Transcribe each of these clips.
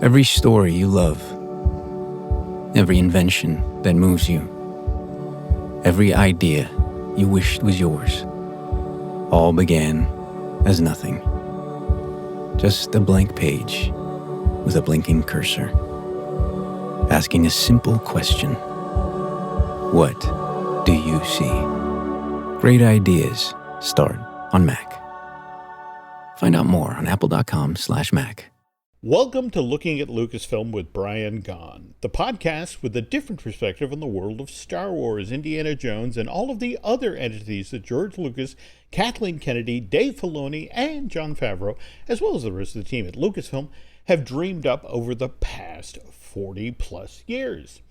Every story you love, every invention that moves you, every idea you wished was yours, all began as nothing. Just a blank page with a blinking cursor, asking a simple question. What do you see? Great ideas start on Mac. Find out more on apple.com/Mac. Welcome to Looking at Lucasfilm with Brian Gaughan, the podcast with a different perspective on the world of Star Wars, Indiana Jones, and all of the other entities that George Lucas, Kathleen Kennedy, Dave Filoni, and Jon Favreau, as well as the rest of the team at Lucasfilm, have dreamed up over the past 40-plus years.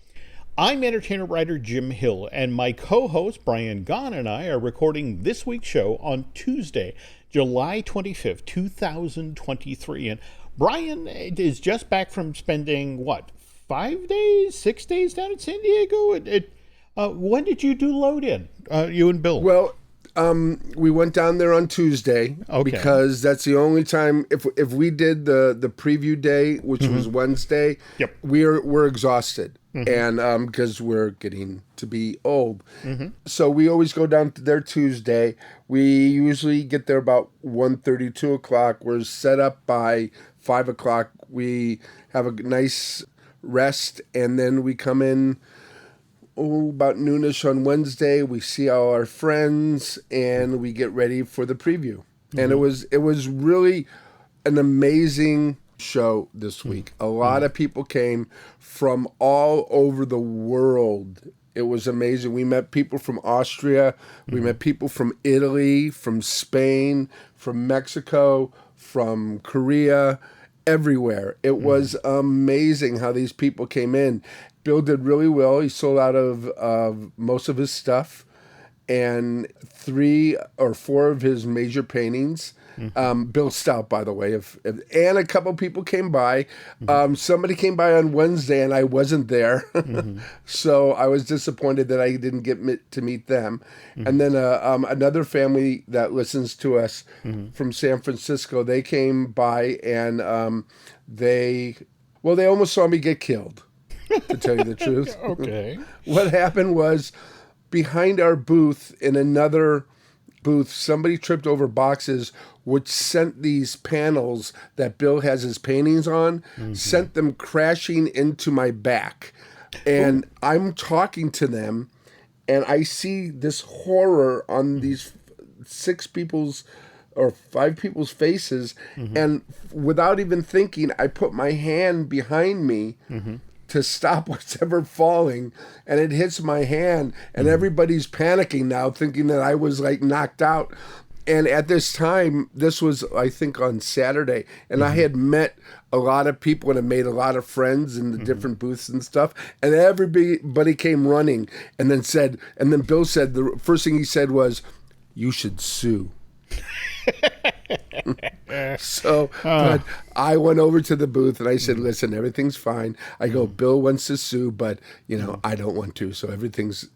I'm entertainer writer Jim Hill, and my co-host Brian Gaughan and I are recording this week's show on Tuesday, July 25th, 2023, and Brian is just back from spending, 5 days, 6 days down in San Diego? When did you do load-in, you and Bill? Well, we went down there on Tuesday because that's the only time. If we did the preview day, which was Wednesday, we're exhausted, and because we're getting to be old, so we always go down there Tuesday. We usually get there about 1:30, 2 o'clock. We're set up by 5 o'clock. We have a nice rest, and then we come in about noonish on Wednesday. We see all our friends, and we get ready for the preview. And it was really an amazing show this week. A lot of people came from all over the world. It was amazing. We met people from Austria. We met people from Italy, from Spain, from Mexico, from Korea, everywhere. It was amazing how these people came in. Bill did really well. He sold out of most of his stuff and 3 or 4 of his major paintings. Bill Stout, by the way, and a couple people came by. Somebody came by on Wednesday, and I wasn't there, so I was disappointed that I didn't get to meet them. And then another family that listens to us from San Francisco, they came by, and they almost saw me get killed, to tell you the truth. Okay. What happened was, behind our booth, in another booth, somebody tripped over boxes, which sent these panels that Bill has his paintings on, sent them crashing into my back. And I'm talking to them, and I see this horror on these 5 people's faces. And without even thinking, I put my hand behind me to stop what's ever falling, and it hits my hand, and everybody's panicking now, thinking that I was knocked out. And at this time, this was, I think, on Saturday, and I had met a lot of people and I made a lot of friends in the different booths and stuff, and everybody came running, and then Bill said, the first thing he said was, "You should sue." But I went over to the booth and I said, "Listen, everything's fine." I go, "Bill wants to sue, but I don't want to, so everything's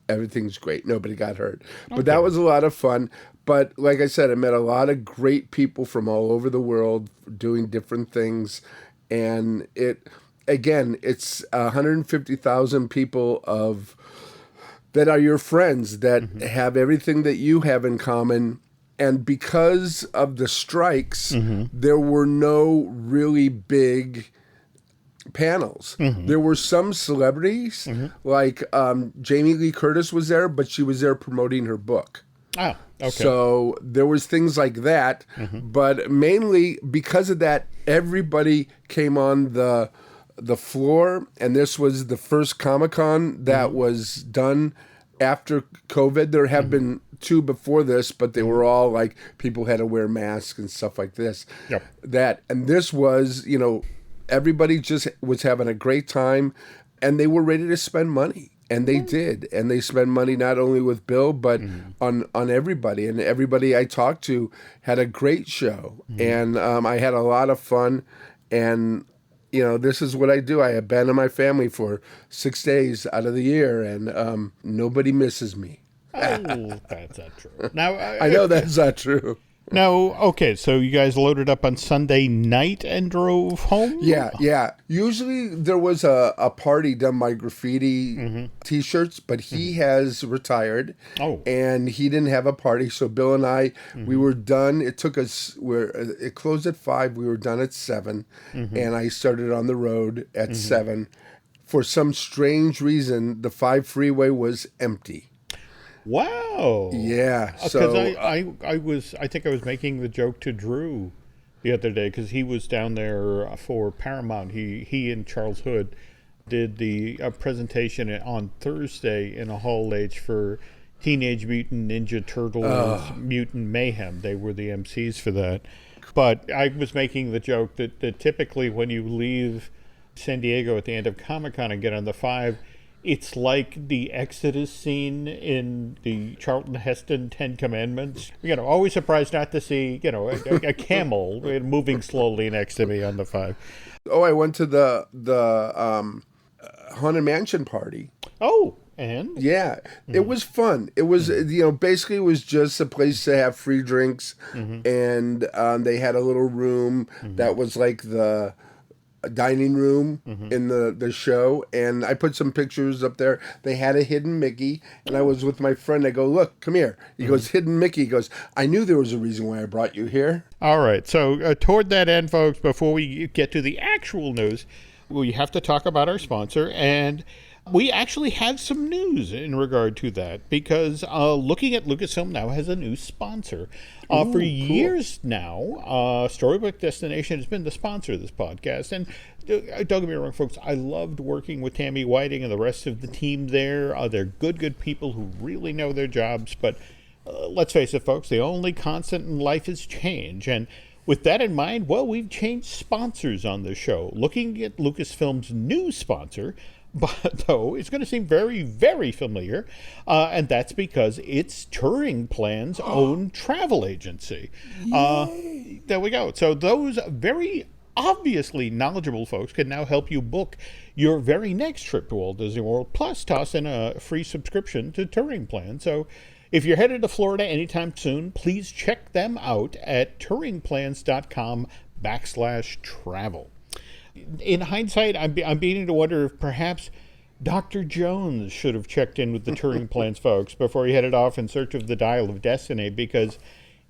great. Nobody got hurt." But that was a lot of fun. But like I said, I met a lot of great people from all over the world doing different things, and it's 150,000 people that are your friends, that have everything that you have in common. And because of the strikes, there were no really big panels. There were some celebrities, like Jamie Lee Curtis was there, but she was there promoting her book. Oh, okay. So there was things like that, but mainly because of that, everybody came on the floor, and this was the first Comic-Con that was done after COVID. There have been 2 before this, but they were all people had to wear masks and stuff like this. And this was, everybody just was having a great time, and they were ready to spend money. And they did. And they spent money not only with Bill, but on everybody. And everybody I talked to had a great show. And I had a lot of fun. And, this is what I do. I abandon my family for 6 days out of the year, and nobody misses me. Oh, that's not true. Now, I know that's not true. Now, okay, so you guys loaded up on Sunday night and drove home? Yeah. Usually there was a party done by Graffiti T-shirts, but he has retired. Oh. And he didn't have a party, so Bill and I, we were done. It took us, it closed at 5, we were done at 7, and I started on the road at 7. For some strange reason, the 5 freeway was empty. Wow. Yeah. Because I think I was making the joke to Drew the other day because he was down there for Paramount. He and Charles Hood did the presentation on Thursday in a Hall H for Teenage Mutant Ninja Turtles Mutant Mayhem. They were the MCs for that. But I was making the joke that typically when you leave San Diego at the end of Comic-Con and get on the 5, it's like the Exodus scene in the Charlton Heston 10 Commandments. Always surprised not to see, a camel moving slowly next to me on the 5. Oh, I went to the Haunted Mansion party. Oh, and? Yeah, it was fun. It was, basically it was just a place to have free drinks. And they had a little room that was like the dining room in the show, and I put some pictures up there. They had a hidden Mickey, and I was with my friend. I go, look, come here. He goes, hidden Mickey. He goes, I knew there was a reason why I brought you here. All right, so toward that end, folks, before we get to the actual news, we have to talk about our sponsor, and we actually have some news in regard to that, because Looking at Lucasfilm now has a new sponsor. For years now, Storybook Destination has been the sponsor of this podcast. And don't get me wrong, folks, I loved working with Tammy Whiting and the rest of the team there. They're good people who really know their jobs. But let's face it, folks, the only constant in life is change. And with that in mind, well, we've changed sponsors on the show. Looking at Lucasfilm's new sponsor, but though it's going to seem very, very familiar, and that's because it's Touring Plan's own travel agency. There we go. So those very obviously knowledgeable folks can now help you book your very next trip to Walt Disney World, plus toss in a free subscription to Touring Plan. So if you're headed to Florida anytime soon, please check them out at touringplans.com/travel. In hindsight, I'm beginning to wonder if perhaps Dr. Jones should have checked in with the Touring Plans folks before he headed off in search of the Dial of Destiny, because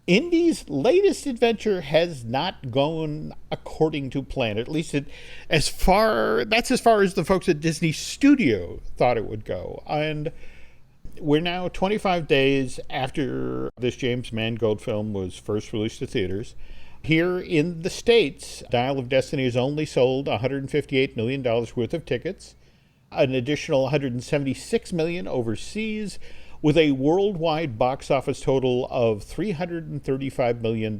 Indy's latest adventure has not gone according to plan. At least as far as the folks at Disney Studio thought it would go. And we're now 25 days after this James Mangold film was first released to theaters. Here in the States, Dial of Destiny has only sold $158 million worth of tickets, an additional $176 million overseas, with a worldwide box office total of $335 million,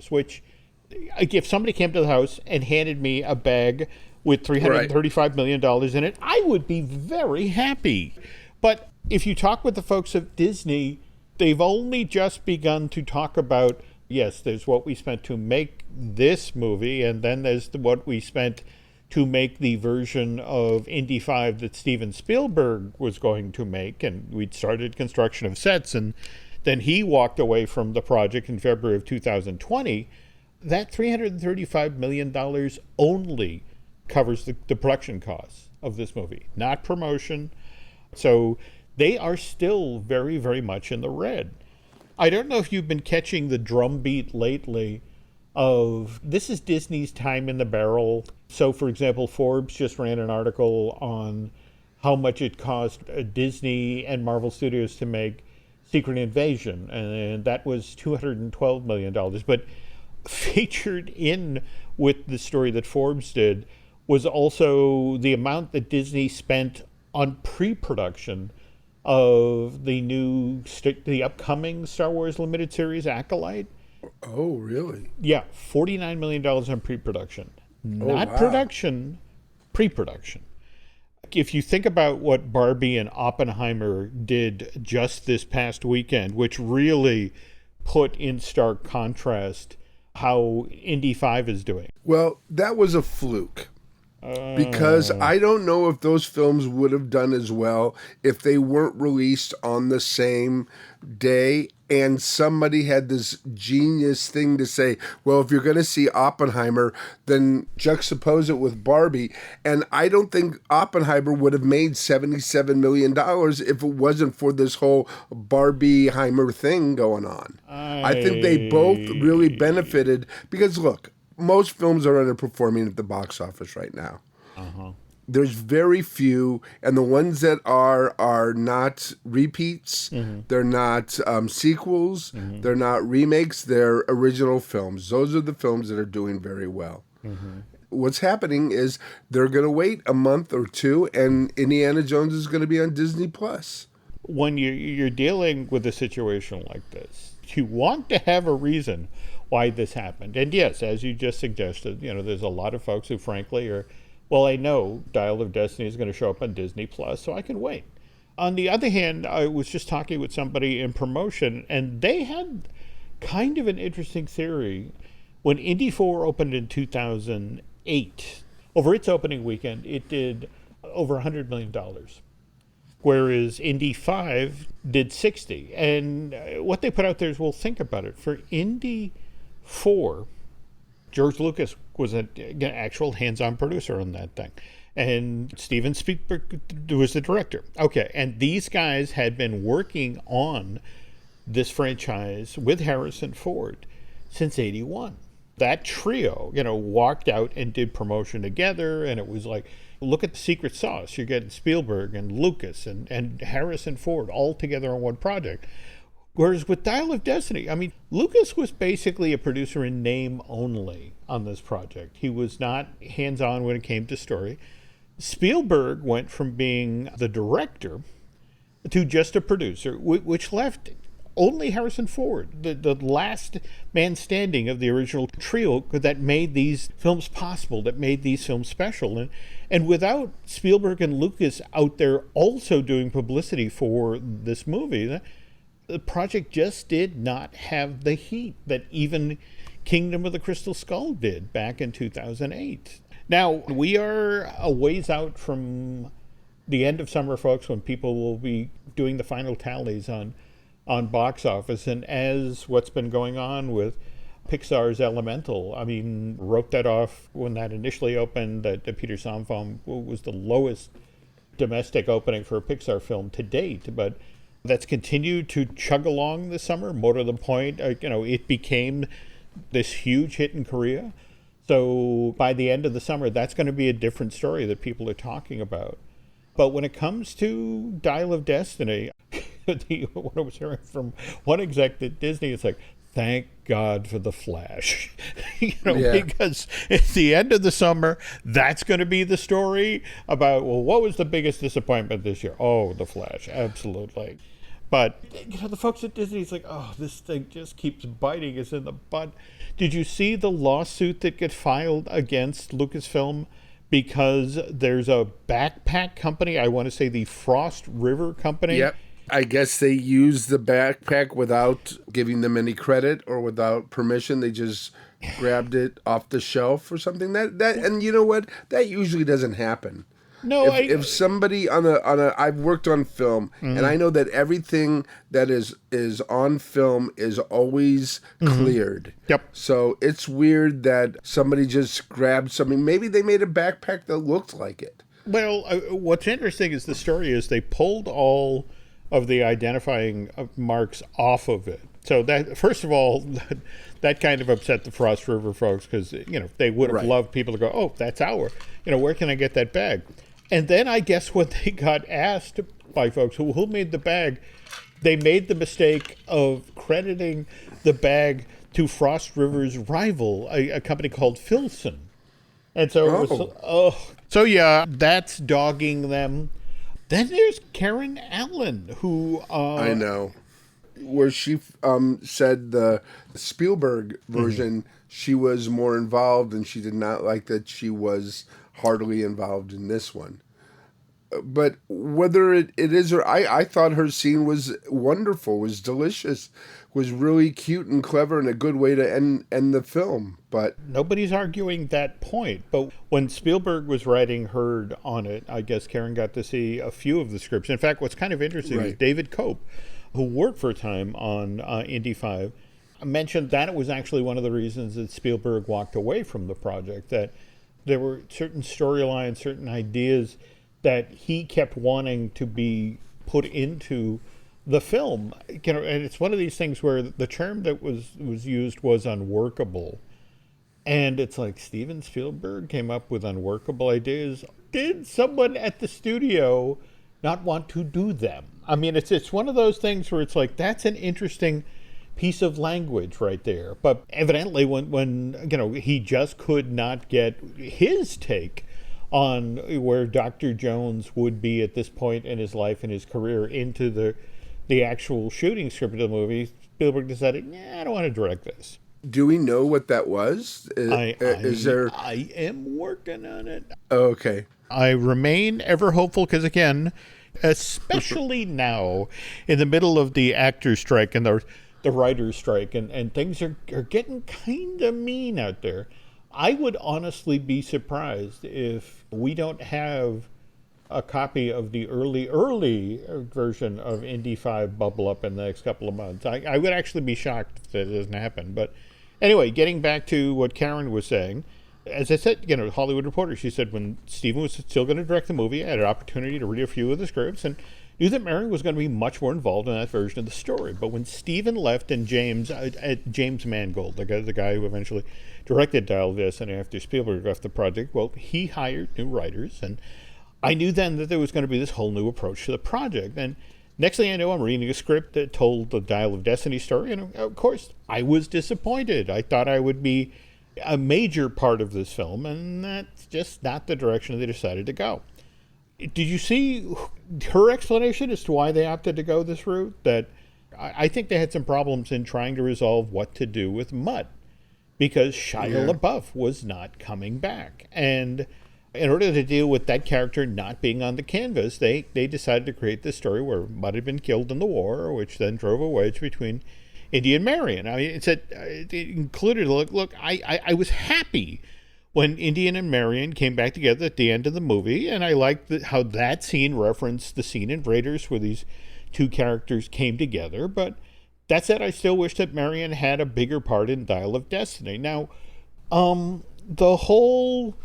which, if somebody came to the house and handed me a bag with $335 million in it, I would be very happy. But if you talk with the folks at Disney, they've only just begun to talk about, yes, there's what we spent to make this movie, and then there's what we spent to make the version of Indy 5 that Steven Spielberg was going to make, and we'd started construction of sets, and then he walked away from the project in February of 2020. That $335 million only covers the production costs of this movie, not promotion. So they are still very, very much in the red. I don't know if you've been catching the drumbeat lately of this is Disney's time in the barrel. So, for example, Forbes just ran an article on how much it cost Disney and Marvel Studios to make Secret Invasion, and that was $212 million. But featured in with the story that Forbes did was also the amount that Disney spent on pre-production of the upcoming Star Wars limited series Acolyte. Oh, really? Yeah, $49 million on pre-production. Not production, pre-production. If you think about what Barbie and Oppenheimer did just this past weekend, which really put in stark contrast how Indy 5 is doing. Well, that was a fluke. Because I don't know if those films would have done as well if they weren't released on the same day And somebody had this genius thing to say, well, if you're going to see Oppenheimer, then juxtapose it with Barbie. And I don't think Oppenheimer would have made $77 million if it wasn't for this whole Barbieheimer thing going on. I think they both really benefited because, look, most films are underperforming at the box office right now. There's very few, and the ones that are not repeats. They're not sequels. They're not remakes. They're original films. Those are the films that are doing very well. What's happening is they're going to wait a month or two, and Indiana Jones is going to be on Disney Plus. When you're dealing with a situation like this, you want to have a reason why this happened. And yes, as you just suggested, there's a lot of folks who frankly are, well, I know Dial of Destiny is going to show up on Disney Plus, so I can wait. On the other hand, I was just talking with somebody in promotion, and they had kind of an interesting theory. When Indy 4 opened in 2008, over its opening weekend, it did over $100 million, whereas Indy 5 did 60. And what they put out there is, well, think about it. For Indy 4, George Lucas was an actual hands-on producer on that thing. And Steven Spielberg was the director. Okay, and these guys had been working on this franchise with Harrison Ford since 81. That trio, walked out and did promotion together, and it was like, look at the secret sauce. You're getting Spielberg and Lucas and Harrison Ford all together on one project. Whereas with Dial of Destiny, I mean, Lucas was basically a producer in name only on this project. He was not hands-on when it came to story. Spielberg went from being the director to just a producer, which left only Harrison Ford, the last man standing of the original trio that made these films possible, that made these films special. And without Spielberg and Lucas out there also doing publicity for this movie, the project just did not have the heat that even Kingdom of the Crystal Skull did back in 2008. Now, we are a ways out from the end of summer, folks, when people will be doing the final tallies on box office. And as what's been going on with Pixar's Elemental, I mean, wrote that off when that initially opened, that Peter Somfam was the lowest domestic opening for a Pixar film to date. But that's continued to chug along this summer, more to the point, it became this huge hit in Korea. So by the end of the summer, that's going to be a different story that people are talking about. But when it comes to Dial of Destiny, what I was hearing from one exec at Disney, it's like, thank God for The Flash. Because at the end of the summer, that's going to be the story about, well, what was the biggest disappointment this year? Oh, The Flash, absolutely. But, the folks at Disney, it's like, oh, this thing just keeps biting us in the butt. Did you see the lawsuit that got filed against Lucasfilm? Because there's a backpack company, I want to say the Frost River Company. Yep. I guess they used the backpack without giving them any credit or without permission. They just grabbed it off the shelf or something. And you know what? That usually doesn't happen. No, if somebody I've worked on film, and I know that everything that is on film is always cleared. Yep. So it's weird that somebody just grabbed something. Maybe they made a backpack that looked like it. Well, what's interesting is the story is they pulled all of the identifying marks off of it. So that, first of all, that kind of upset the Frost River folks because, they would have loved people to go, oh, that's where can I get that bag? And then I guess when they got asked by folks who made the bag, they made the mistake of crediting the bag to Frost River's rival, a company called Filson. And so it was, so yeah, that's dogging them. Then there's Karen Allen, who I know, where she said the Spielberg version, she was more involved, and she did not like that she was heartily involved in this one. But whether it is or I thought her scene was wonderful, was delicious, was really cute and clever, and a good way to end the film. But nobody's arguing that point. But when Spielberg was writing Herd on it, I guess Karen got to see a few of the scripts. In fact, what's kind of interesting is David Cope, who worked for a time on Indy 5, mentioned that it was actually one of the reasons that Spielberg walked away from the project, that there were certain storylines, certain ideas that he kept wanting to be put into the film. You know, and it's one of these things where the term that was used was unworkable. And it's like Steven Spielberg came up with unworkable ideas. Did someone at the studio not want to do them? I mean, it's one of those things where it's like, that's an interesting piece of language right there. But evidently when you know, he just could not get his take on where Dr. Jones would be at this point in his life and his career into the actual shooting script of the movie, Spielberg decided, I don't want to direct this. Do we know what that was? I am working on it. Oh, okay. I remain ever hopeful because, again, especially now in the middle of the actors' strike and the writers' strike, and things are getting kind of mean out there. I would honestly be surprised if we don't have a copy of the early version of Indy 5 bubble up in the next couple of months. I would actually be shocked if that doesn't happen. But anyway, getting back to what Karen was saying, as I said, you know, Hollywood Reporter, she said when Steven was still going to direct the movie, I had an opportunity to read a few of the scripts and knew that Marion was going to be much more involved in that version of the story. But when Steven left and James Mangold, the guy who eventually directed Dial of Destiny after Spielberg left the project, well, he hired new writers, and I knew then that there was going to be this whole new approach to the project. And next thing I know, I'm reading a script that told the Dial of Destiny story, and of course, I was disappointed. I thought I would be a major part of this film, and that's just not the direction they decided to go. Did you see her explanation as to why they opted to go this route? That I think they had some problems in trying to resolve what to do with Mutt, because Shia LaBeouf was not coming back. And in order to deal with that character not being on the canvas, they decided to create this story where Mutt had been killed in the war, which then drove a wedge between Indy and Marion. I mean, it included, look, I was happy when Indy and Marion came back together at the end of the movie, and I liked how that scene referenced the scene in Raiders where these two characters came together. But that said, I still wish that Marion had a bigger part in Dial of Destiny. Now, the whole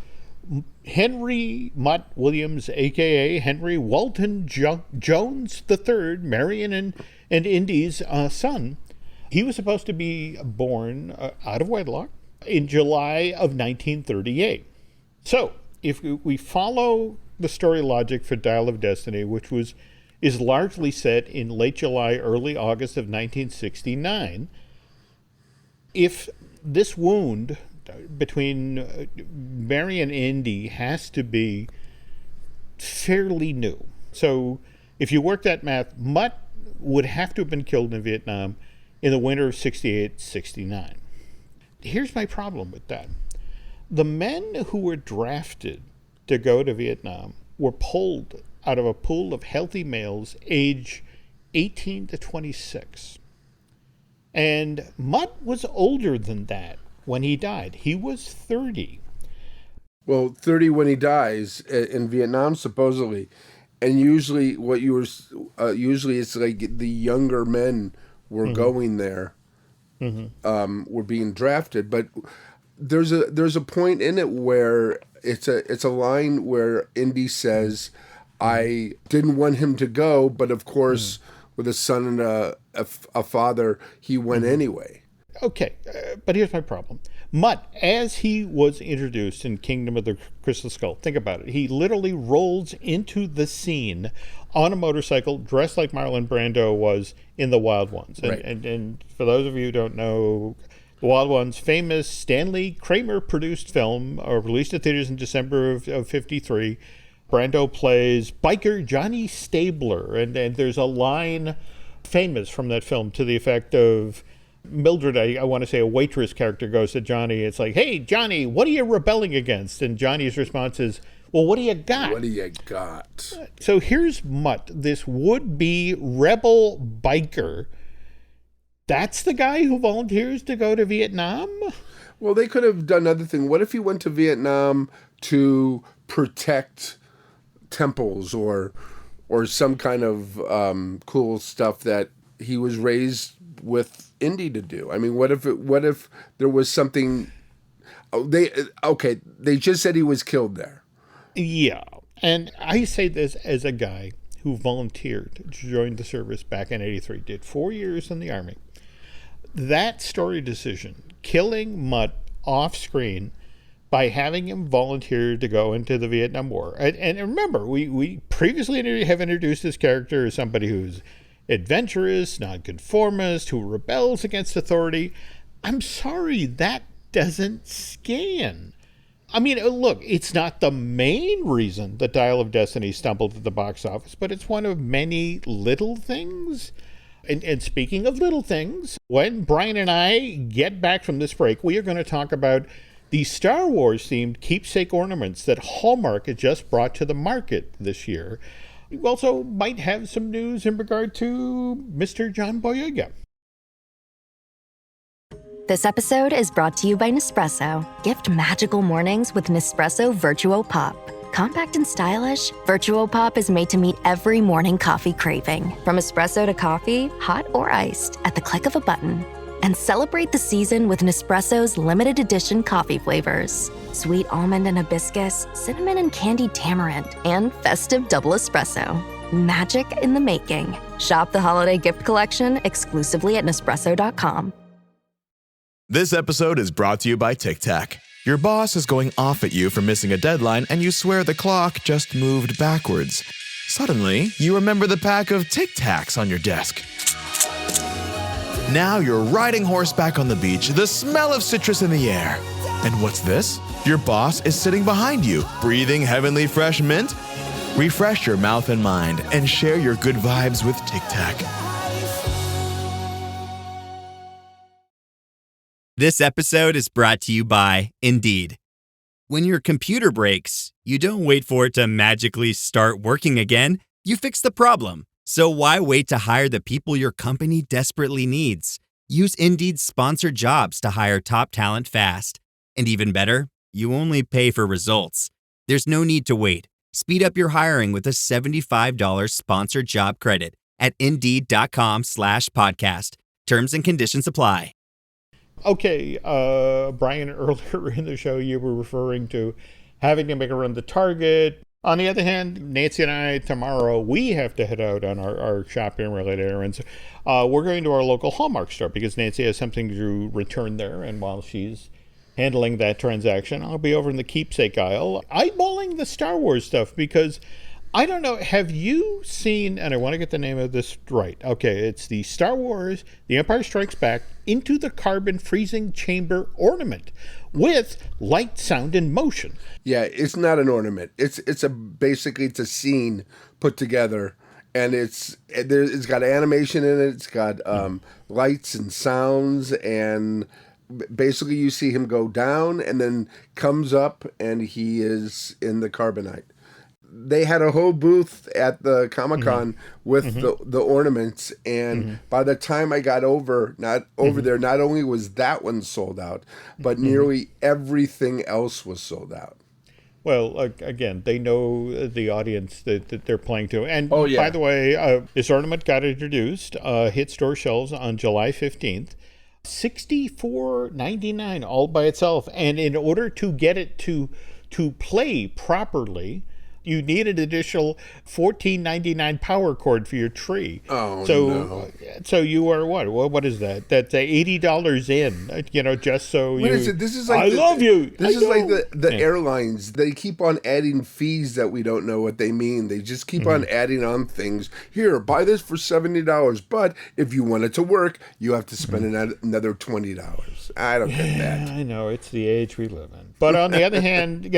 Henry Mutt Williams, a.k.a. Henry Walton Jones III, Marion and Indy's son, he was supposed to be born out of wedlock in July of 1938. So, if we follow the story logic for Dial of Destiny, which is largely set in late July, early August of 1969, if this wound between Mary and Indy has to be fairly new. So if you work that math, Mutt would have to have been killed in Vietnam in the winter of 68-69. Here's my problem with that. The men who were drafted to go to Vietnam were pulled out of a pool of healthy males age 18 to 26. And Mutt was older than that when he died. He was 30. Well, 30 when he dies in Vietnam, supposedly. And usually usually it's like the younger men were going there, were being drafted. But there's a point in it where it's a line where Indy says, I didn't want him to go, but of course, with a son and a father, he went anyway. Okay, but here's my problem. Mutt, as he was introduced in Kingdom of the Crystal Skull, think about it. He literally rolls into the scene on a motorcycle, dressed like Marlon Brando was in The Wild Ones. And, right. and for those of you who don't know, The Wild Ones, famous Stanley Kramer-produced film, released in theaters in December of 53. Brando plays biker Johnny Stabler, and there's a line famous from that film to the effect of Mildred, I want to say a waitress character, goes to Johnny. It's like, hey, Johnny, what are you rebelling against? And Johnny's response is, well, what do you got? What do you got? So here's Mutt, this would-be rebel biker. That's the guy who volunteers to go to Vietnam? Well, they could have done another thing. What if he went to Vietnam to protect temples or some kind of cool stuff that he was raised with Indy to do? I mean, what if there was something? They just said he was killed there. Yeah, and I say this as a guy who volunteered to join the service back in '83, did 4 years in the Army. That story decision, killing Mutt off screen by having him volunteer to go into the Vietnam War. And remember, we previously have introduced this character as somebody who's adventurous, nonconformist, who rebels against authority. I'm sorry, that doesn't scan. I mean, look, it's not the main reason that Dial of Destiny stumbled at the box office, but it's one of many little things. And speaking of little things, when Brian and I get back from this break, we are going to talk about the Star Wars-themed keepsake ornaments that Hallmark has just brought to the market this year. We also might have some news in regard to Mr. John Boyega. This episode is brought to you by Nespresso. Gift magical mornings with Nespresso Virtuo Pop. Compact and stylish, Virtuo Pop is made to meet every morning coffee craving. From espresso to coffee, hot or iced, at the click of a button. And celebrate the season with Nespresso's limited edition coffee flavors. Sweet almond and hibiscus, cinnamon and candied tamarind, and festive double espresso. Magic in the making. Shop the holiday gift collection exclusively at Nespresso.com. This episode is brought to you by Tic Tac. Your boss is going off at you for missing a deadline, and you swear the clock just moved backwards. Suddenly, you remember the pack of Tic Tacs on your desk. Now you're riding horseback on the beach, the smell of citrus in the air. And what's this? Your boss is sitting behind you, breathing heavenly fresh mint? Refresh your mouth and mind and share your good vibes with Tic Tac. This episode is brought to you by Indeed. When your computer breaks, you don't wait for it to magically start working again. You fix the problem. So why wait to hire the people your company desperately needs? Use Indeed's sponsored jobs to hire top talent fast. And even better, you only pay for results. There's no need to wait. Speed up your hiring with a $75 sponsored job credit at Indeed.com/podcast. Terms and conditions apply. Okay, Brian, earlier in the show, you were referring to having to make a run to Target. On the other hand, Nancy and I, tomorrow, we have to head out on our shopping-related errands. We're going to our local Hallmark store because Nancy has something to return there, and while she's handling that transaction, I'll be over in the keepsake aisle eyeballing the Star Wars stuff because I don't know, have you seen, and I want to get the name of this right. Okay, it's the Star Wars, The Empire Strikes Back, Into the Carbon Freezing Chamber ornament with light, sound, and motion. Yeah, it's not an ornament. It's basically a scene put together, and it's got animation in it. It's got lights and sounds, and basically you see him go down and then comes up, and he is in the carbonite. They had a whole booth at the Comic-Con with the ornaments, and by the time I got over there, not only was that one sold out, but nearly everything else was sold out. Well, again, they know the audience that they're playing to. And yeah. By the way, this ornament got introduced, hit store shelves on July 15th. $64.99 all by itself. And in order to get it to play properly, you need an additional $14.99 power cord for your tree. So you are what? What is that? That's $80 in. Just so you. What is it? This is like love you. This is like the airlines. They keep on adding fees that we don't know what they mean. They just keep on adding on things. Here, buy this for $70, but if you want it to work, you have to spend another $20. I don't get that. I know, it's the age we live in. But on the other hand,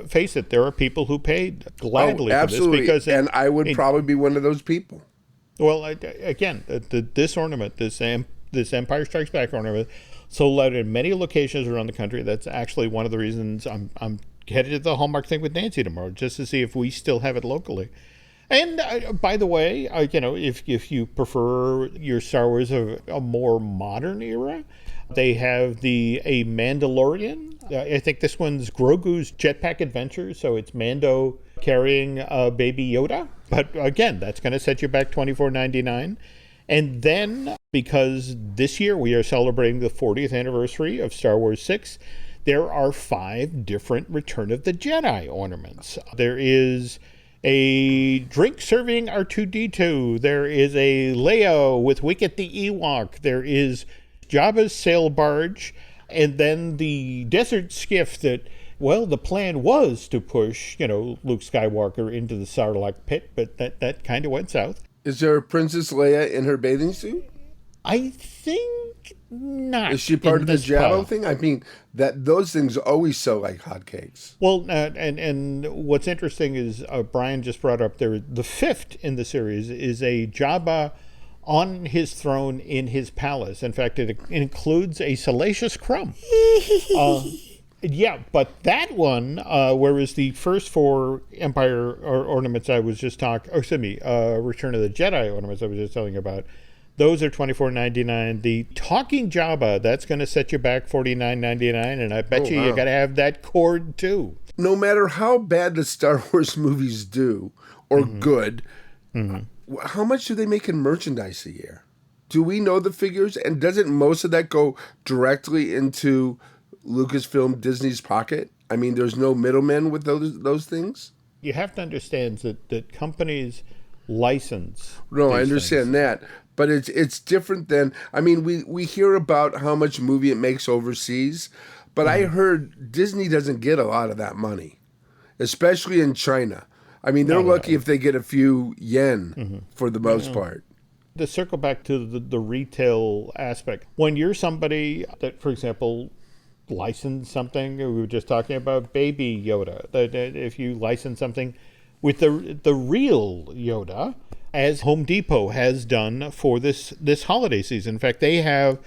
face it, there are people who paid gladly for this because I would probably be one of those people. Well, again, this ornament, this Empire Strikes Back ornament, sold out in many locations around the country. That's actually one of the reasons I'm headed to the Hallmark thing with Nancy tomorrow, just to see if we still have it locally. And by the way, if you prefer your Star Wars of a more modern era, they have a Mandalorian. I think this one's Grogu's Jetpack Adventure, so it's Mando carrying Baby Yoda. But again, that's going to set you back $24.99. And then, because this year we are celebrating the 40th anniversary of Star Wars 6, there are 5 different Return of the Jedi ornaments. There is a drink-serving R2-D2. There is a Leia with Wicket the Ewok. There is Jabba's sail barge. And then the desert skiff that, well, the plan was to push, Luke Skywalker into the Sarlacc pit, but that kind of went south. Is there a Princess Leia in her bathing suit? I think not. Is she part of the Jabba thing? I mean, those things always sell like hotcakes. Well, and what's interesting is Brian just brought up there. The 5th in the series is a Jabba on his throne in his palace. In fact, it includes a salacious crumb. Yeah, but that one, whereas the first 4 Empire ornaments I was just talking, Return of the Jedi ornaments I was just telling you about, those are $24.99. The Talking Jabba, that's going to set you back $49.99, and I bet you got to have that cord too. No matter how bad the Star Wars movies do, or good, how much do they make in merchandise a year? Do we know the figures? And doesn't most of that go directly into Lucasfilm, Disney's pocket? I mean, there's no middlemen with those things? You have to understand that companies license. No, I understand that. But it's different than, I mean, we hear about how much movie it makes overseas, but I heard Disney doesn't get a lot of that money, especially in China. I mean, they're lucky if they get a few yen for the most part. To circle back to the retail aspect, when you're somebody that, for example, license something, we were just talking about Baby Yoda, that if you license something with the real Yoda, as Home Depot has done for this holiday season. In fact, they have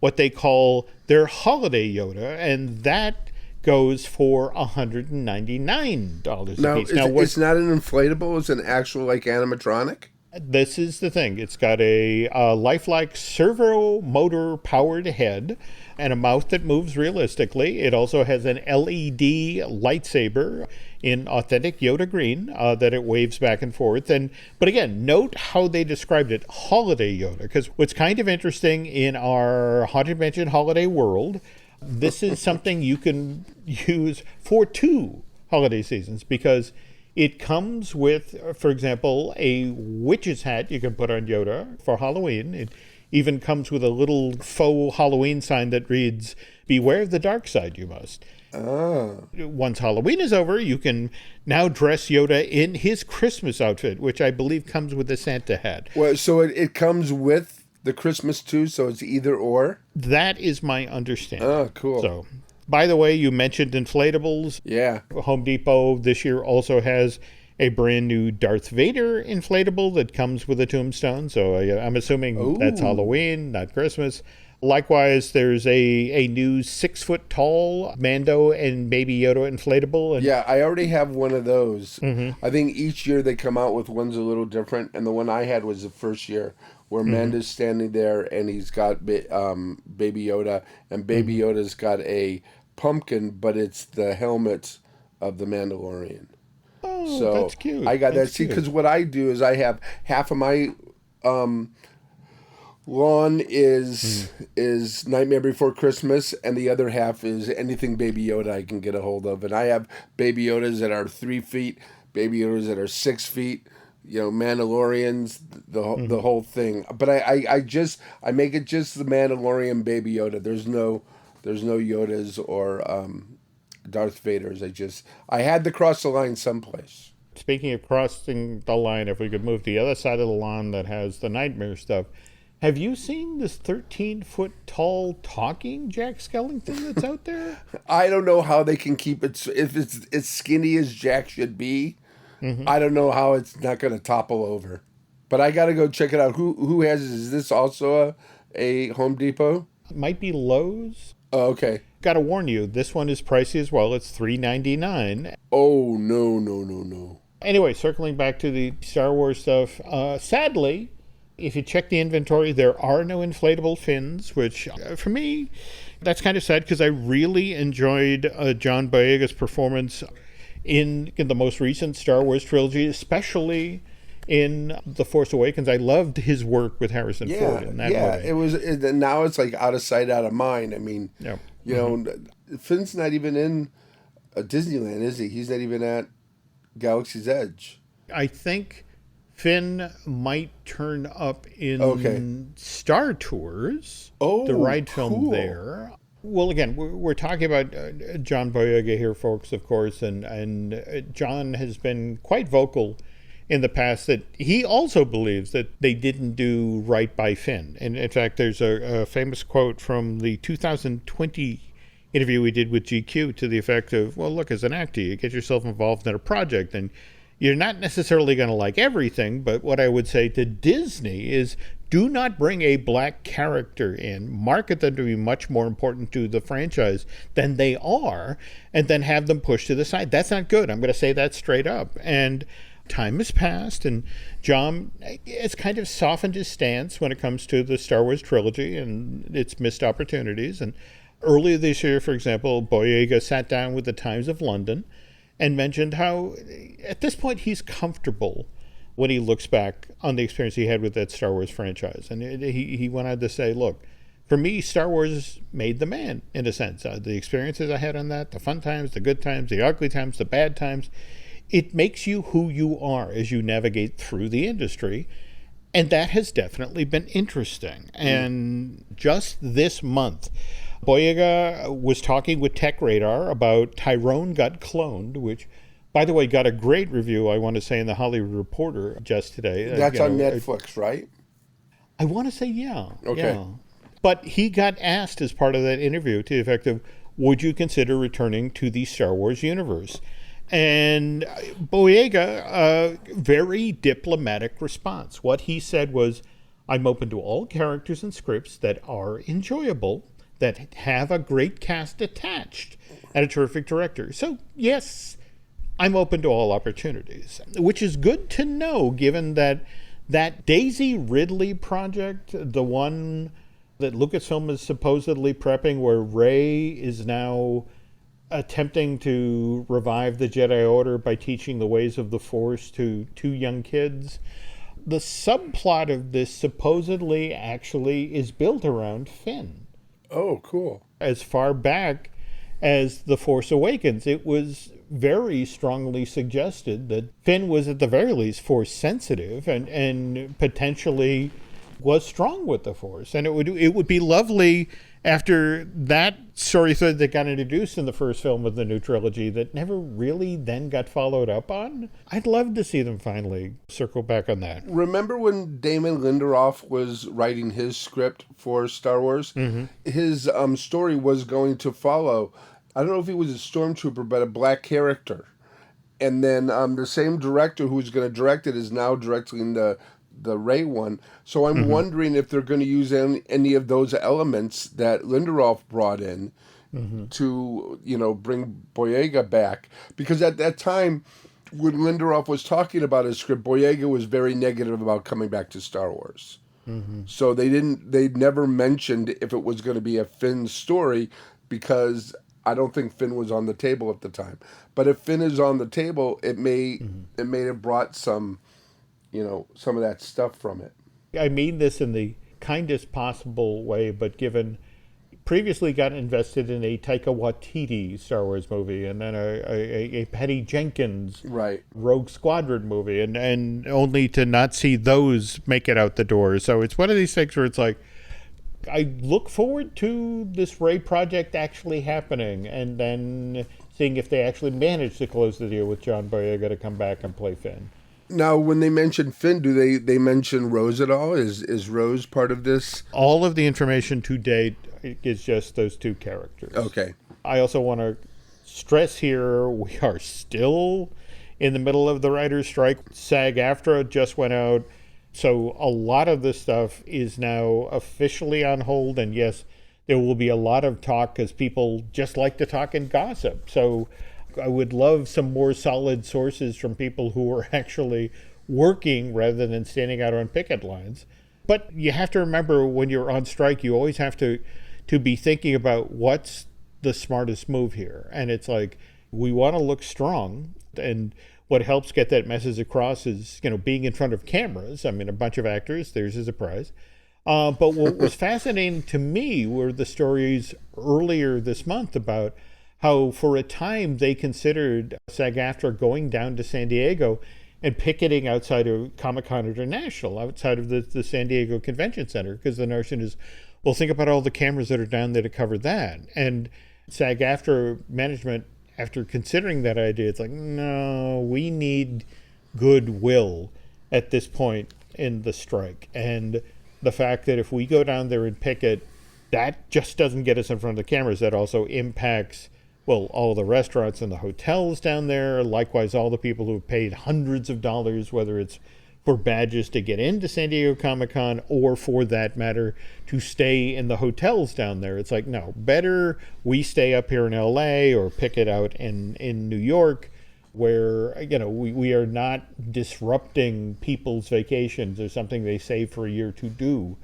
what they call their holiday Yoda, and that goes for $199 a piece. Now, it's not an inflatable, it's an actual animatronic? This is the thing. It's got a lifelike servo motor powered head and a mouth that moves realistically. It also has an LED lightsaber in authentic Yoda green that it waves back and forth. But again, note how they described it, holiday Yoda, because what's kind of interesting in our Haunted Mansion holiday world, this is something you can use for 2 holiday seasons, because it comes with, for example, a witch's hat you can put on Yoda for Halloween. It even comes with a little faux Halloween sign that reads, "Beware of the dark side, you must." Once Halloween is over, you can now dress Yoda in his Christmas outfit, which I believe comes with a Santa hat. Well, so it comes with the Christmas too, so it's either or? That is my understanding. Oh, cool. So, by the way, you mentioned inflatables. Yeah. Home Depot this year also has a brand new Darth Vader inflatable that comes with a tombstone. So I'm assuming that's Halloween, not Christmas. Likewise, there's a new 6-foot tall Mando and Baby Yoda inflatable. And yeah, I already have one of those. I think each year they come out with ones a little different. And the one I had was the first year where Mando's standing there and he's got Baby Yoda. And Baby Yoda's got a pumpkin, but it's the helmet of the Mandalorian. Oh, so that's cute. I got that. See, because what I do is I have half of my lawn is Nightmare Before Christmas, and the other half is anything Baby Yoda I can get a hold of. And I have Baby Yodas that are 3 feet, Baby Yodas that are 6 feet, Mandalorians, the whole thing. But I make it just the Mandalorian Baby Yoda. There's no Yodas or Darth Vaders. I had to cross the line someplace. Speaking of crossing the line, if we could move to the other side of the lawn that has the nightmare stuff, have you seen this 13-foot tall talking Jack Skellington that's out there? I don't know how they can keep it. If it's as skinny as Jack should be, I don't know how it's not going to topple over. But I got to go check it out. Who has it? Is this also a Home Depot? It might be Lowe's. Oh, okay. Got to warn you, this one is pricey as well. It's $3.99. Oh, no. Anyway, circling back to the Star Wars stuff, sadly, if you check the inventory, there are no inflatable fins, which for me, that's kind of sad because I really enjoyed John Boyega's performance in the most recent Star Wars trilogy, especially in The Force Awakens. I loved his work with Harrison Ford in that movie. Now it's like out of sight, out of mind. I mean, you know, Finn's not even in Disneyland, is he? He's not even at Galaxy's Edge. I think Finn might turn up in Star Tours, the ride film there. Well, again, we're talking about John Boyega here, folks, of course, and John has been quite vocal in the past that he also believes that they didn't do right by Finn. And in fact, there's a famous quote from the 2020 interview we did with GQ to the effect of, well, look, as an actor, you get yourself involved in a project and you're not necessarily going to like everything, but what I would say to Disney is do not bring a black character in, market them to be much more important to the franchise than they are, and then have them pushed to the side. That's not good. I'm going to say that straight up. And time has passed, and John has kind of softened his stance when it comes to the Star Wars trilogy and its missed opportunities. And earlier this year, for example, Boyega sat down with the Times of London and mentioned how, at this point, he's comfortable when he looks back on the experience he had with that Star Wars franchise. And he went on to say, look, for me, Star Wars made the man, in a sense. The experiences I had on that, the fun times, the good times, the ugly times, the bad times, it makes you who you are as you navigate through the industry. And that has definitely been interesting. And just this month, Boyega was talking with Tech Radar about Tyrone Got Cloned, which, by the way, got a great review, I want to say, in the Hollywood Reporter just today. That's on Netflix, right? I want to say, yeah. Okay. Yeah. But he got asked as part of that interview to the effect of, would you consider returning to the Star Wars universe? And Boyega, a very diplomatic response. What he said was, I'm open to all characters and scripts that are enjoyable, that have a great cast attached, and a terrific director. So, yes, I'm open to all opportunities, which is good to know, given that Daisy Ridley project, the one that Lucasfilm is supposedly prepping, where Rey is now attempting to revive the Jedi Order by teaching the ways of the Force to two young kids. The subplot of this supposedly actually is built around Finn. Oh, cool. As far back as The Force Awakens, it was very strongly suggested that Finn was at the very least Force sensitive and potentially was strong with the Force. And it would be lovely after that story thread that got introduced in the first film of the new trilogy that never really then got followed up on. I'd love to see them finally circle back on that. Remember when Damon Lindelof was writing his script for Star Wars? Mm-hmm. His story was going to follow, I don't know if he was a stormtrooper, but a black character. And then the same director who was going to direct it is now directing the Rey one. So I'm wondering if they're going to use any of those elements that Lindelof brought in to, bring Boyega back. Because at that time, when Lindelof was talking about his script, Boyega was very negative about coming back to Star Wars. Mm-hmm. So they never mentioned if it was going to be a Finn story, because I don't think Finn was on the table at the time. But if Finn is on the table, it may have brought some of that stuff from it. I mean this in the kindest possible way, but given previously got invested in a Taika Waititi Star Wars movie, and then a Patty Jenkins Rogue Squadron movie, and only to not see those make it out the door. So it's one of these things where it's like, I look forward to this Rey project actually happening, and then seeing if they actually manage to close the deal with John Boyega to come back and play Finn. Now, when they mention Finn, do they mention Rose at all? Is Rose part of this? All of the information to date is just those two characters. Okay. I also want to stress here, we are still in the middle of the writer's strike. SAG-AFTRA just went out. So a lot of this stuff is now officially on hold. And yes, there will be a lot of talk because people just like to talk and gossip. So I would love some more solid sources from people who are actually working rather than standing out on picket lines. But you have to remember, when you're on strike, you always have to be thinking about what's the smartest move here. And it's like, we want to look strong, and what helps get that message across is, being in front of cameras. I mean, a bunch of actors, there's a surprise. But what was fascinating to me were the stories earlier this month about how for a time they considered SAG-AFTRA going down to San Diego and picketing outside of Comic-Con International, outside of the San Diego Convention Center, because the notion is, well, think about all the cameras that are down there to cover that. And SAG-AFTRA management, after considering that idea, it's like, no, we need goodwill at this point in the strike. And the fact that if we go down there and picket, that just doesn't get us in front of the cameras. That also impacts, well, all the restaurants and the hotels down there. Likewise, all the people who have paid hundreds of dollars, whether it's for badges to get into San Diego Comic-Con or, for that matter, to stay in the hotels down there. It's like, no, better we stay up here in LA or picket out in New York, where, we are not disrupting people's vacations or something they save for a year to do.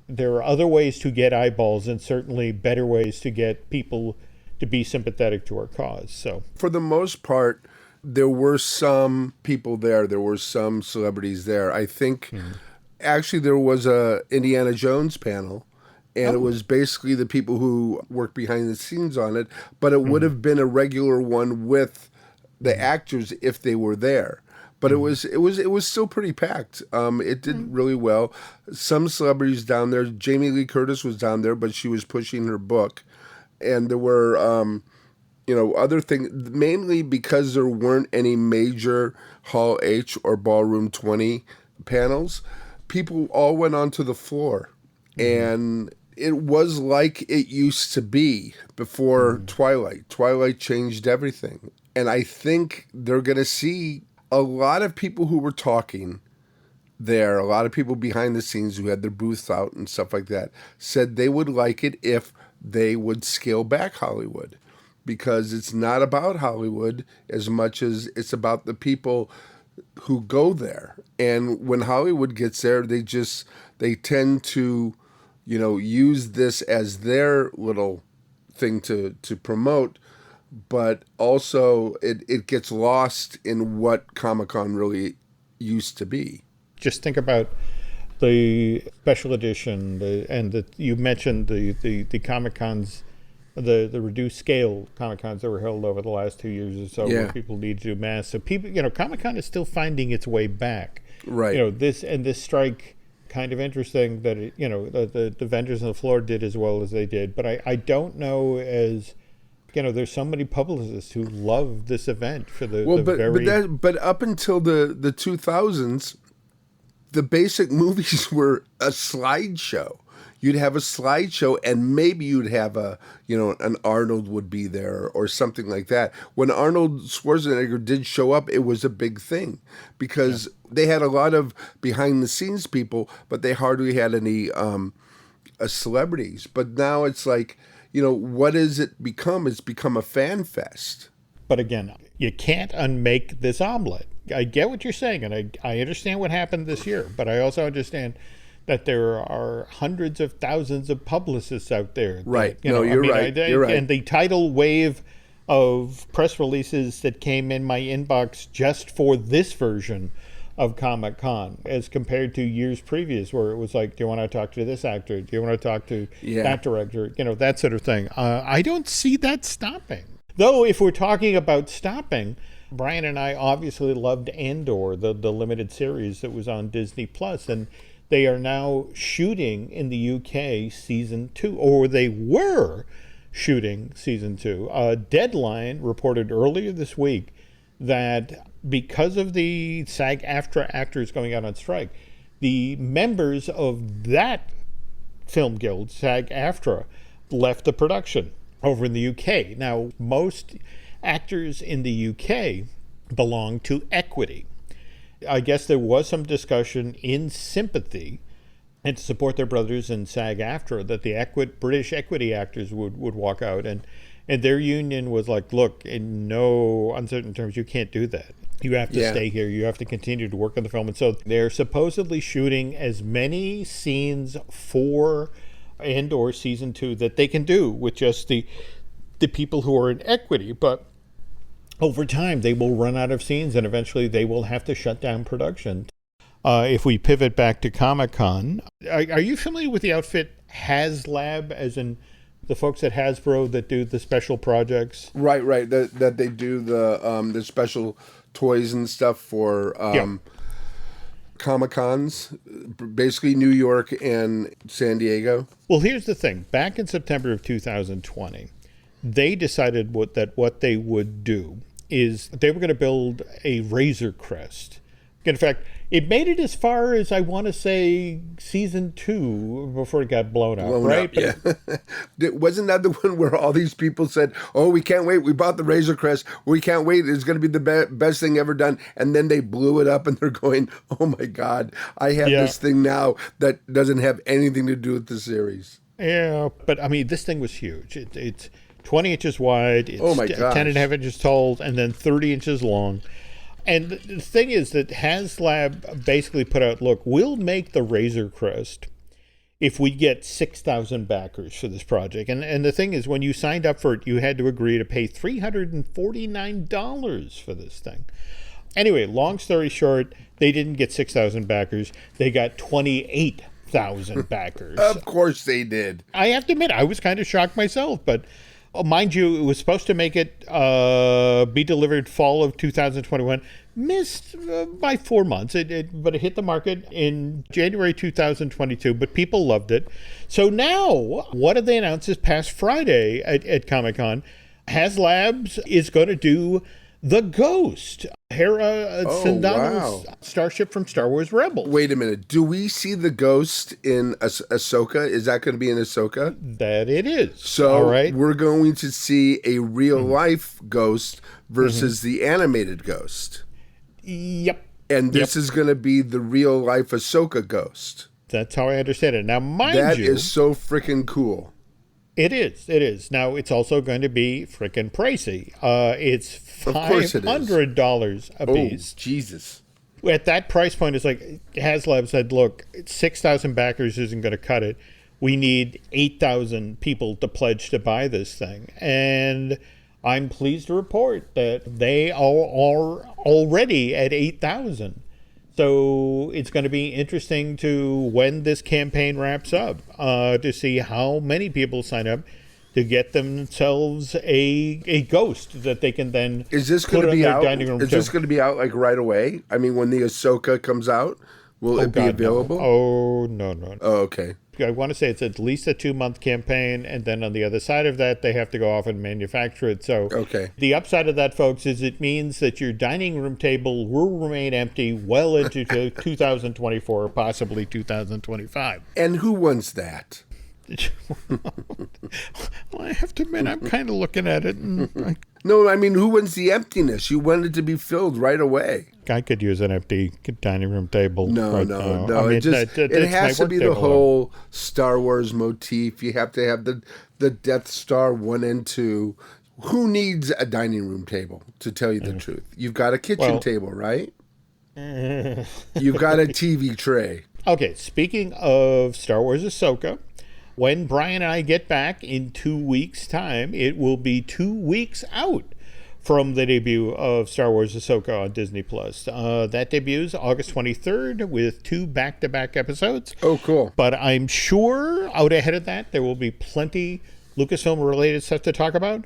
There are other ways to get eyeballs, and certainly better ways to get people to be sympathetic to our cause. So, for the most part, there were some people there. There were some celebrities there. I think actually there was a Indiana Jones panel, and it was basically the people who worked behind the scenes on it, but it would have been a regular one with the actors if they were there. But it was still pretty packed. It did really well. Some celebrities down there. Jamie Lee Curtis was down there, but she was pushing her book. And there were other things, mainly because there weren't any major Hall H or Ballroom 20 panels. People all went onto the floor, and it was like it used to be before Twilight. Twilight changed everything. And I think they're going to see a lot of people who were talking there, a lot of people behind the scenes who had their booths out and stuff like that, said they would like it if they would scale back Hollywood, because it's not about Hollywood as much as it's about the people who go there. And when Hollywood gets there, they tend to, use this as their little thing to promote, but also it gets lost in what Comic-Con really used to be. Just think about the special edition, you mentioned the Comic-Cons, the reduced scale Comic-Cons that were held over the last 2 years or so, where people need to do mass. So people, Comic-Con is still finding its way back. Right. This strike, kind of interesting that the vendors on the floor did as well as they did, but I don't know as. There's so many publicists who love this event for but up until the 2000s, the basic movies were a slideshow. You'd have a slideshow, and maybe you'd have an Arnold would be there or something like that. When Arnold Schwarzenegger did show up, it was a big thing because they had a lot of behind the scenes people, but they hardly had any celebrities. But now it's like, what has it become? It's become a fan fest. But again, you can't unmake this omelet. I get what you're saying, and I understand what happened this year, but I also understand that there are hundreds of thousands of publicists out there. Right. You're right. You're right. And the tidal wave of press releases that came in my inbox just for this version of Comic-Con as compared to years previous, where it was like, do you want to talk to this actor? Do you want to talk to that director? That sort of thing. I don't see that stopping. Though, if we're talking about stopping, Brian and I obviously loved Andor, the limited series that was on Disney Plus, and they are now shooting in the UK season 2, or they were shooting season 2. Deadline reported earlier this week that because of the SAG-AFTRA actors going out on strike, the members of that film guild, SAG-AFTRA, left the production over in the UK. Now, most actors in the UK belong to Equity. I guess there was some discussion in sympathy and to support their brothers in SAG-AFTRA that the British Equity actors would walk out, and their union was like, look, in no uncertain terms, you can't do that. You have to stay here. You have to continue to work on the film. And so they're supposedly shooting as many scenes for Andor season 2 that they can do with just the people who are in Equity. But over time, they will run out of scenes, and eventually they will have to shut down production. If we pivot back to Comic-Con, are you familiar with the outfit HasLab, as in the folks at Hasbro that do the special projects? Right. That they do the special toys and stuff for Comic-Cons, basically New York and San Diego. Well, here's the thing. Back in September of 2020, they decided what they would do is they were going to build a Razor Crest. In fact, it made it as far as, I want to say, season 2 before it got blown up, right? Yeah. Wasn't that the one where all these people said, oh, we can't wait, we bought the Razor Crest, we can't wait, it's going to be the best thing ever done, and then they blew it up and they're going, oh my God, I have this thing now that doesn't have anything to do with the series. Yeah, but I mean, this thing was huge. It's 20 inches wide, it's oh my gosh. 10 and a half inches tall, and then 30 inches long. And the thing is that HasLab basically put out, look, we'll make the Razor Crest if we get 6,000 backers for this project. And the thing is, when you signed up for it, you had to agree to pay $349 for this thing. Anyway, long story short, they didn't get 6,000 backers. They got 28,000 backers. Of course they did. I have to admit, I was kind of shocked myself, but mind you, it was supposed to make it be delivered fall of 2021. Missed by 4 months, but it hit the market in January 2022, but people loved it. So now, what did they announce this past Friday at Comic-Con? HasLabs is going to do the Ghost, Hera Syndulla's starship from Star Wars Rebels. Wait a minute. Do we see the Ghost in Ahsoka? Is that going to be in Ahsoka? That it is. So all right. We're going to see a real-life Ghost versus the animated Ghost. Yep. And this is going to be the real-life Ahsoka Ghost. That's how I understand it. Now, mind you... That is so freaking cool. It is. Now, it's also going to be freaking pricey. It's $500 a piece. Oh, Jesus. At that price point, it's like HasLab said, look, 6,000 backers isn't going to cut it. We need 8,000 people to pledge to buy this thing. And I'm pleased to report that they are already at 8,000. So it's going to be interesting to, when this campaign wraps up, to see how many people sign up to get themselves a Ghost that they can then put on their dining room. Is this going to be out like right away? I mean, when the Ahsoka comes out, will it be available? No. Oh, no. Oh, okay. I want to say it's at least a 2-month campaign, and then on the other side of that, they have to go off and manufacture it. So the upside of that, folks, is it means that your dining room table will remain empty well into 2024, possibly 2025. And who wants that? Well, I have to admit, I'm kind of looking at it. And no, I mean, who wants the emptiness? You want it to be filled right away. I could use an empty dining room table. No. I mean, it has to be the whole Star Wars motif. You have to have the Death Star 1 and 2. Who needs a dining room table, to tell you the truth? You've got a kitchen table, right? You've got a TV tray. Okay, speaking of Star Wars Ahsoka, when Brian and I get back in 2 weeks' time, it will be 2 weeks out from the debut of Star Wars Ahsoka on Disney+. That debuts August 23rd with 2 back-to-back episodes. Oh, cool. But I'm sure out ahead of that, there will be plenty Lucasfilm-related stuff to talk about.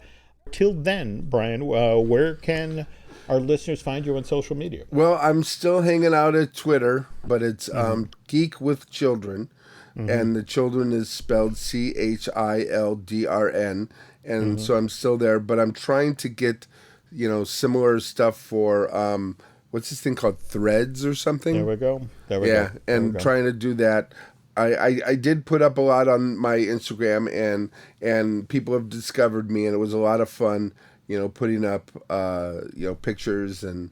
Till then, Brian, where can our listeners find you on social media? Well, I'm still hanging out at Twitter, but it's Geek with Children. And the children is spelled CHILDRN. And so I'm still there, but I'm trying to get, similar stuff for, what's this thing called? Threads or something? There we go. And trying to do that. I did put up a lot on my Instagram, and people have discovered me, and it was a lot of fun, putting up, pictures and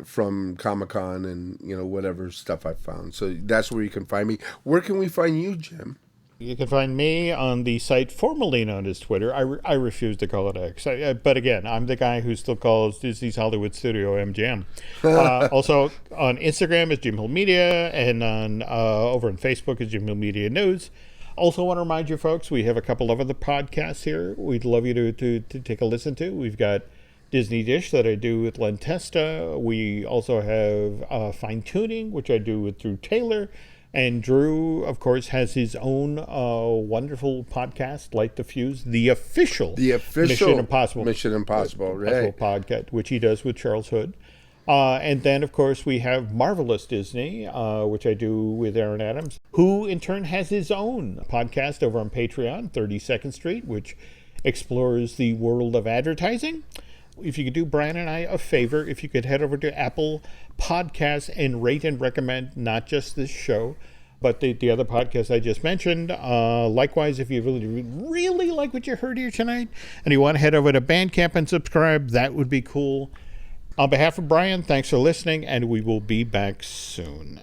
from Comic-Con and, whatever stuff I found. So that's where you can find me. Where can we find you, Jim? You can find me on the site formerly known as Twitter. I refuse to call it X. But again, I'm the guy who still calls Disney's Hollywood Studio MGM. Also on Instagram is Jim Hill Media, and on over on Facebook is Jim Hill Media News. Also want to remind you folks, we have a couple of other podcasts here we'd love you to take a listen to. We've got Disney Dish that I do with Len Testa. We also have Fine Tuning, which I do with Drew Taylor. And Drew, of course, has his own wonderful podcast, Light the Fuse, the official Mission Impossible right. podcast, which he does with Charles Hood. And then, of course, we have Marvelous Disney, which I do with Aaron Adams, who in turn has his own podcast over on Patreon, 32nd Street, which explores the world of advertising. If you could do Brian and I a favor, if you could head over to Apple Podcasts and rate and recommend not just this show, but the other podcasts I just mentioned. Likewise, if you really like what you heard here tonight and you want to head over to Bandcamp and subscribe, that would be cool. On behalf of Brian, thanks for listening, and we will be back soon.